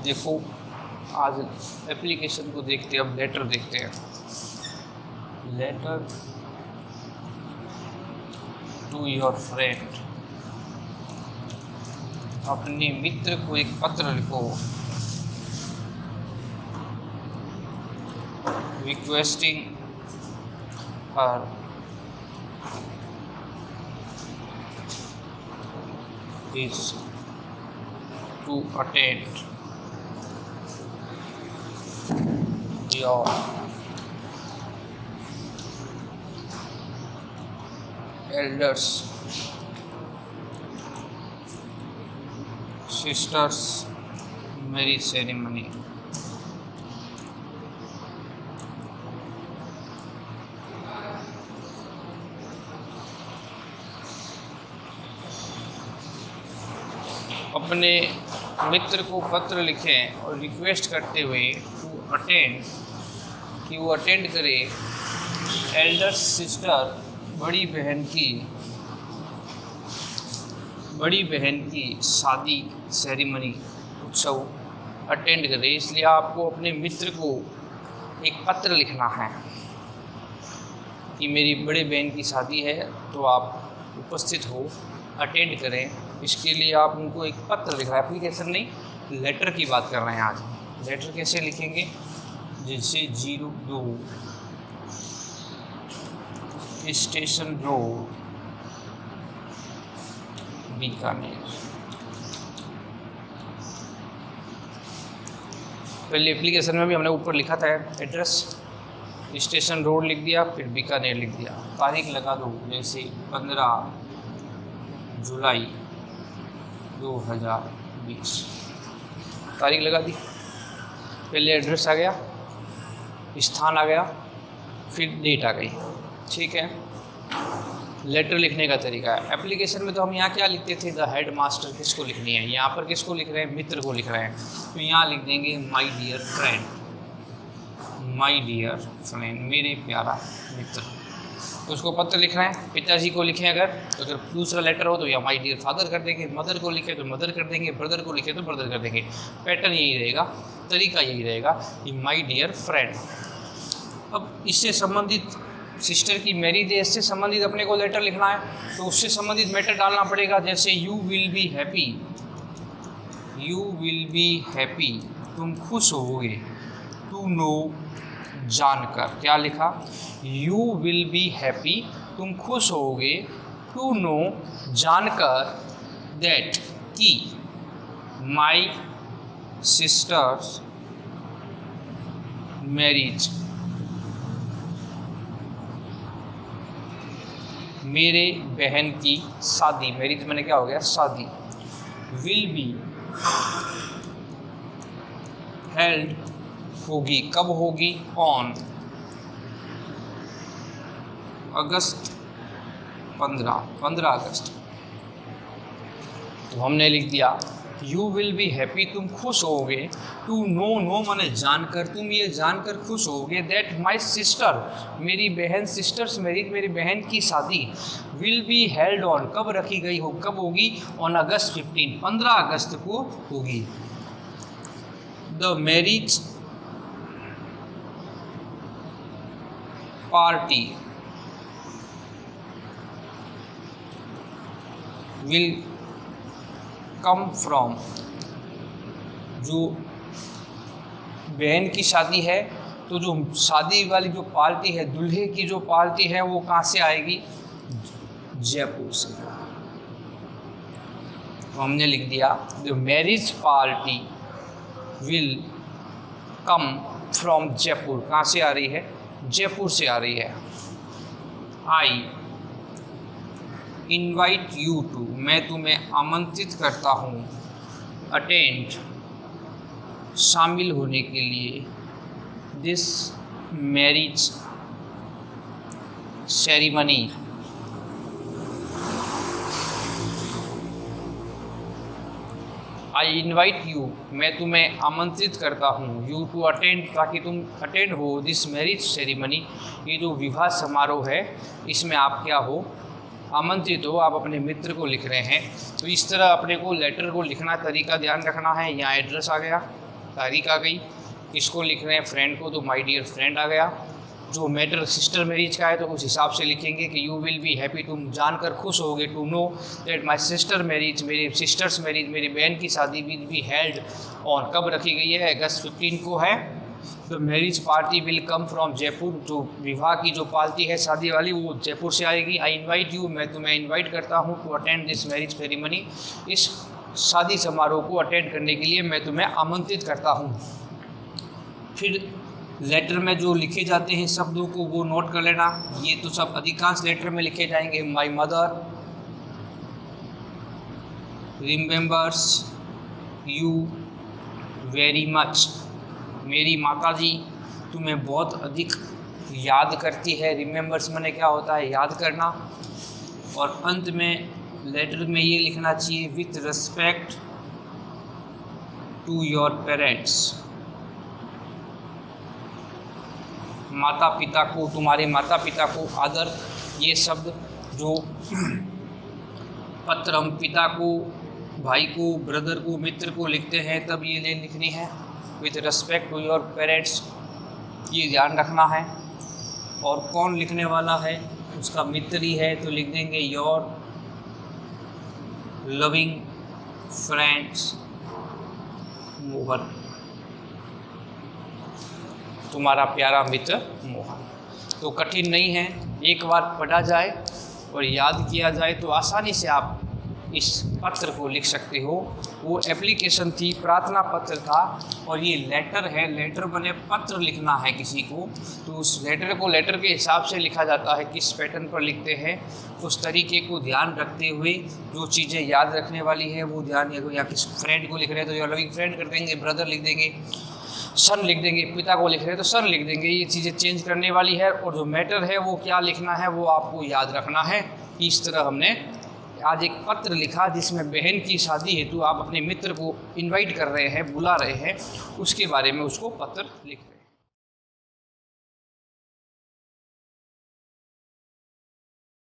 देखो आज एप्लीकेशन को देखते हैं, अब लेटर देखते हैं। लेटर टू योर फ्रेंड, अपने मित्र को एक पत्र लिखो requesting her is to attend your elders sister's marriage ceremony. अपने मित्र को पत्र लिखें और रिक्वेस्ट करते हुए टू अटेंड, कि वो अटेंड करे एल्डर सिस्टर, बड़ी बहन की शादी सेरेमनी, उत्सव अटेंड करे। इसलिए आपको अपने मित्र को एक पत्र लिखना है कि मेरी बड़े बहन की शादी है, तो आप उपस्थित हो, अटेंड करें। इसके लिए आप उनको एक पत्र लिखना है, एप्लीकेशन नहीं, लेटर की बात कर रहे हैं आज। लेटर कैसे लिखेंगे? जैसे 02 स्टेशन रोड, बीकानेर। पहले एप्लीकेशन में भी हमने ऊपर लिखा था एड्रेस, स्टेशन रोड लिख दिया, फिर बीकानेर लिख दिया। तारीख लगा दो, जैसे 15 जुलाई 2020 तारीख लगा दी। पहले एड्रेस आ गया, स्थान आ गया, फिर डेट आ गई। ठीक है, लेटर लिखने का तरीका है। एप्लीकेशन में तो हम यहाँ क्या लिखते थे, द हेड मास्टर किसको लिखनी है, यहाँ पर किसको लिख रहे हैं, मित्र को लिख रहे हैं, तो यहाँ लिख देंगे my dear friend, my dear friend, मेरे प्यारा मित्र। तो उसको पत्र लिख रहे हैं, पिताजी को लिखें अगर दूसरा लेटर हो तो या माई डियर फादर कर देंगे, मदर को लिखे तो मदर कर देंगे, ब्रदर को लिखे तो ब्रदर कर देंगे। पैटर्न यही रहेगा, तरीका यही रहेगा कि माई डियर फ्रेंड। अब इससे संबंधित सिस्टर की मैरिज है, इससे संबंधित अपने को लेटर लिखना है, तो उससे संबंधित मैटर डालना पड़ेगा। जैसे you will be happy, you will be happy, तुम खुश होगे, टू नो, जानकर। क्या लिखा? यू विल बी हैप्पी, तुम खुश होगे, टू नो, जानकर, दैट, कि माई सिस्टर्स मैरिज, मेरे बहन की शादी, मैरिज मैंने क्या हो गया, शादी, विल बी हेल्ड, होगी, कब होगी, ऑन अगस्त 15 अगस्त। तो हमने लिख दिया यू विल बी हैप्पी, तुम खुश होगे, टू नो, नो माने जानकर, तुम ये जानकर खुश होगे, दैट माई सिस्टर, मेरी बहन, सिस्टर्स मैरिज, मेरी बहन की शादी, विल बी हेल्ड ऑन, कब रखी गई हो, कब होगी, ऑन अगस्त 15 अगस्त को होगी। The marriage party will come from, जो बहन की शादी है तो जो शादी वाली जो पार्टी है, दूल्हे की जो पार्टी है, वो कहाँ से आएगी, जयपुर से। तो हमने लिख दिया the marriage party will come from Jaipur, कहाँ से आ रही है, जयपुर से आ रही है। आई इनवाइट यू टू, मैं तुम्हें आमंत्रित करता हूँ, अटेंड, शामिल होने के लिए, this marriage ceremony, I invite you, मैं तुम्हें आमंत्रित करता हूँ, यू टू अटेंड, ताकि तुम अटेंड हो, दिस मैरिज सेरेमनी, ये जो विवाह समारोह है इसमें आप क्या हो, आमंत्रित हो। आप अपने मित्र को लिख रहे हैं, तो इस तरह अपने को लेटर को लिखना, तरीका ध्यान रखना है। यहाँ एड्रेस आ गया, तारीख आ गई। किसको लिख रहे हैं, फ्रेंड को, तो माय डियर फ्रेंड आ गया। जो मैटर सिस्टर मैरिज का है तो उस हिसाब से लिखेंगे कि यू विल बी हैप्पी, तुम जानकर खुश होगे, to know that my sister marriage, मेरी सिस्टर्स मैरिज, मेरी बहन की शादी विल बी हेल्ड ऑन, कब रखी गई है, अगस्त 15 को है। तो marriage party will come from Jaipur, जो विवाह की जो पार्टी है शादी वाली वो जयपुर से आएगी। आई इन्वाइट यू, मैं तुम्हें इन्वाइट करता हूँ, to attend this marriage ceremony, इस शादी समारोह को अटेंड करने के लिए मैं तुम्हें आमंत्रित करता हूँ। फिर लेटर में जो लिखे जाते हैं शब्दों को वो नोट कर लेना। ये तो सब अधिकांश लेटर में लिखे जाएंगे। My mother remembers you very much, मेरी माताजी तुम्हें बहुत अधिक याद करती है। रिमेंबर्स माने क्या होता है, याद करना। और अंत में लेटर में ये लिखना चाहिए, with respect to your parents, माता पिता को, तुम्हारे माता पिता को आदर। ये शब्द जो पत्र हम पिता को, भाई को, ब्रदर को, मित्र को लिखते हैं तब ये लाइन लिखनी है, with respect to your parents, ये ध्यान रखना है। और कौन लिखने वाला है, उसका मित्र ही है तो लिख देंगे योर लविंग फ्रेंड्स मोहन, तुम्हारा प्यारा मित्र मोहन। तो कठिन नहीं है, एक बार पढ़ा जाए और याद किया जाए तो आसानी से आप इस पत्र को लिख सकते हो। वो एप्लीकेशन थी, प्रार्थना पत्र था, और ये लेटर है। लेटर बने पत्र लिखना है किसी को, तो उस लेटर को लेटर के हिसाब से लिखा जाता है। किस पैटर्न पर लिखते हैं उस तरीके को ध्यान रखते हुए जो चीज़ें याद रखने वाली है वो ध्यान, या किस फ्रेंड को लिख रहे हैं तो या लविंग फ्रेंड कर देंगे, ब्रदर लिख देंगे, सन लिख देंगे, पिता को लिख रहे हैं तो सन लिख देंगे। ये चीज़ें चेंज करने वाली है। और जो मैटर है वो क्या लिखना है वो आपको याद रखना है। इस तरह हमने आज एक पत्र लिखा जिसमें बहन की शादी हेतु आप अपने मित्र को इनवाइट कर रहे हैं, बुला रहे हैं, उसके बारे में उसको पत्र लिख रहे हैं।